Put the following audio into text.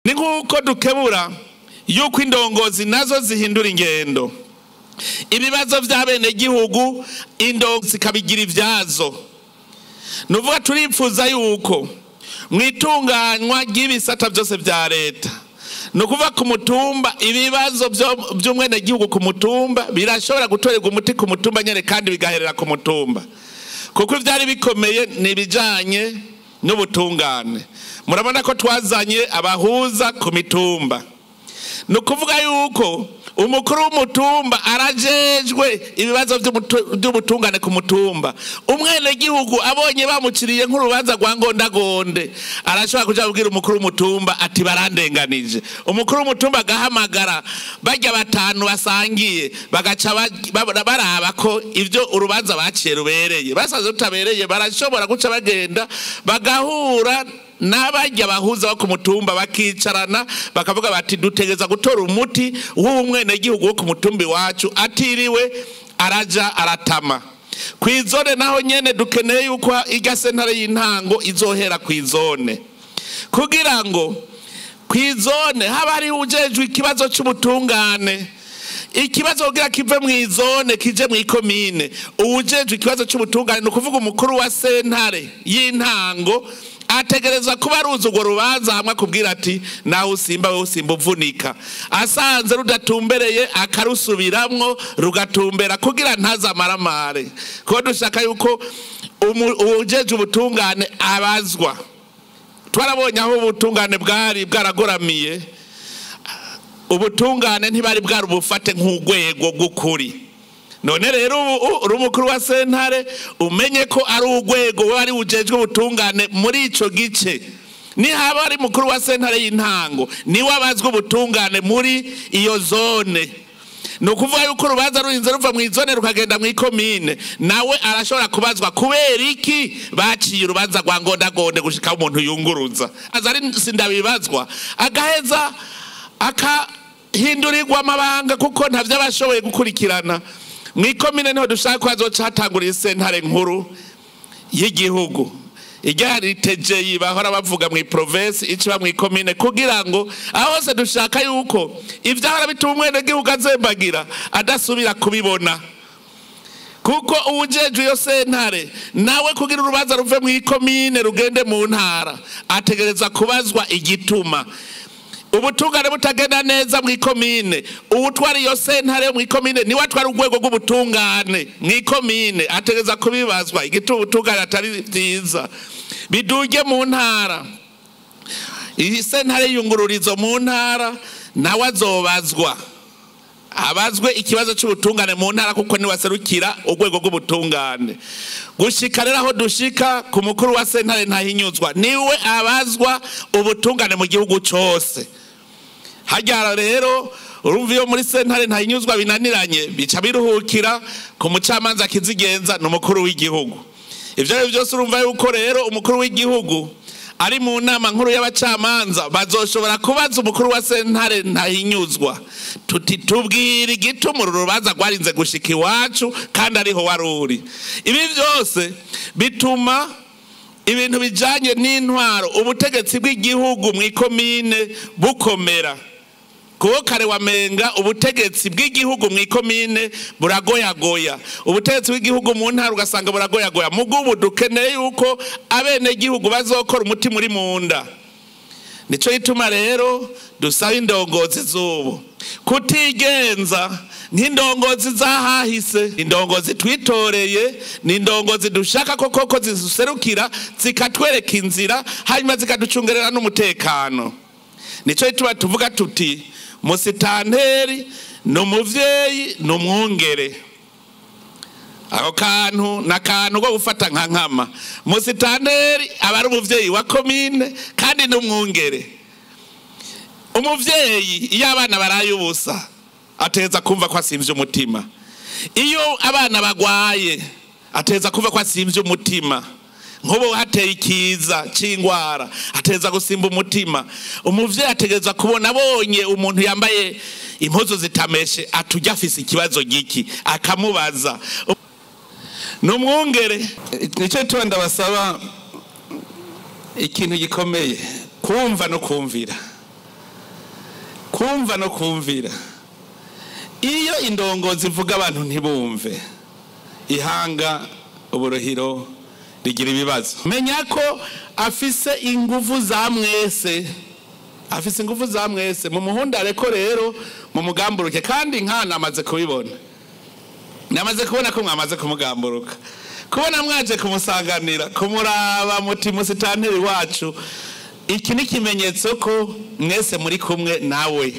ni nkuko dukebura yuko indongozi nazo zihindura ingendo. Ibibazo by'abene gihugu indongozi zikabigira ivyazo. Nuvuga turipfuza yuko mwitunganywa ry'ibisata byose vya leta, nukuva ku mutumba ibibazo by'umwene gihugu ku mutumba birashobora gutorerwa umuti ku mutumba nyene kandi bigaherera ku mutumba. Kuko ivyari bikomeye nibijanye n'ubutungane. Murabona ko twazanye abahuza ku mitumba. Nukuvuga yuko umukuru w'umutumba arajejwe ibibazo by'ubutungane ku mutumba. Umwene gihugu abonye bamuciriye nk'urubanza rwa ngondagonde arashobora kuja kubwira umukuru w'umutumba ati barandenganije. Umukuru w'umutumba agahamagara bajya batanu basangiye bagaca baraba ko ivyo urubanza baciye rubereye. Basaze rutabereye barashobora guca bagenda bagahura n'abajya bahuza wo ku mutumba bakicarana bakavuga bati dutegeza gutora umuti w'umwene gihugu wo ku mutumbi wacu atiriwe araja aratama. Kwizone naho nyene dukeneye yuko irya sentare y'intango izohera kwizone kugira ngo kwizone haba ari ujejwe ikibazo cy'ubutungane. Ikibazo kugira kive mw'izone kije mw'ikomine, ujejwe ikibazo cy'ubutungane no kuvuga umukuru wa sentare y'intango ategereza kuba aruzi urwo rubanza hamwe akubwira ati nawe usimba we usimba uvunika. Asanze rudatumbereye akarusubiramwo rugatumbera kugira ntazamaramare. Kuko dushaka yuko ujeje ubutungane abazwa. Twarabonye aho ubutungane bwari bwaragoramiye. Ubutungane ntibari bwarubufate nk'urwego rw'ukuri. None rero uri umukuru wa sentare umenye ko ari urwego wari ujejwe ubutungane muri ico gice. Ni haba ari mukuru wa sentare y'intango niwe abazwe ubutungane muri iyo zone. Nukuvuga yuko urubanza rurinze ruva mw'izone rukagenda mw'ikomine nawe arashobora kubazwa kubera iki baciye urubanza rwa ngondagonde gushika umuntu yunguruza. Azari sindabibazwa agaheza akahindurirwa amabanga kuko ntavyo abashoboye gukurikirana. Mwikomine niho dushaka ko hazoca hatangurira sentare nkuru y'igihugu. Igari teje bahora bavuga mu province iciba mwikomine kugira ngo ahose dushaka yuko ivyahora bituma umwene gihugu azembagira adasubira kubibona. Kuko uwujejwe iyo sentare nawe kugira urubanza ruve mwikomine rugende mu ntara ategereza kubazwa igituma. Ubutungane butagenda neza mwikomine, ubutwari iyo sentare mwikomine ni watwara urwego rw'ubutungane mwikomine ategeza kubibazwa igituma ubutungane atari byiza. Biduge mu ntara, iyi sentare yungururizo mu ntara nawe azobazwa. Abazwe ikibazo cy'ubutungane mu ntara kuko ni waserukira urwego rw'ubutungane. Gushika rero aho dushika ku mukuru wa sentare ntahinyuzwa niwe abazwa ubutungane mu gihugu cyose. Hajya rero urumva iyo muri sentare ntahinyuzwa binaniranye bica biruhukira ku mucamanza kizigenza n'umukuru w'igihugu. Ivyo byose urumva yuko rero umukuru w'igihugu ari mu nama nkuru y'abacamanza bazoshobora kubaza umukuru wa sentare ntahinyuzwa tuti tubwira igituma urubanza rwarinze gushika iwacu kandi ariho waruri. Ibi byose bituma ibintu bijanye n'intwaro ubutegetsi bw'igihugu mwikomine bukomera. Kuko kare wamenga ubutegetsi bw'igihugu mwikomine buragoyagoya, ubutegetsi bw'igihugu mu ntara ugasanga buragoyagoya. Mugubu dukeneye yuko abene gihugu bazokora umuti muri munda. Nico gituma rero dusaba indongozi zubu kutigenza nk'indongozi zahahise. Indongozi twitoreye ni indongozi dushaka koko ziserukira zikatwereka inzira hanyuma zikaducungerera n'umutekano. Nico gituma tuvuga tuti musitanteri n'umuvyeyi n'umwungere. Aho kantu nakantu go gufata nka nkama. Musitanteri abari umuvyeyi wa komine kandi n'umwungere. Umuvyeyi iyo abana baraye ubusa ateza kumva ko asimvye umutima. Iyo abana bagwaye ateza kumva ko asimvye umutima. Nkubo hateye ikiza c'ingwara ateza gusimba umutima. Umuvyeyi ategeza kubona abonye umuntu yambaye impuzu zitameshe atujya afise ikibazo giki akamubaza. N'umwungere nico twenda basaba ikintu gikomeye kwumva no kwumvira. kwumva no kwumvira. Iyo indongozi ivuga abantu ntibumve, ihanga uburuhiro rigira ibibazo. Menya ko afise ingufu za mwese, afise ingufu za mwese. Mu muhundare ko rero mu mugamburuke, kandi nkana amaze kubibona. Namaze kubona ko mwamaze kumugamburuka, kubona mwaje kumusanganira, kumuraba muti musitanteri wacu. Iki ni kimenyetso ko mwese muri kumwe nawe.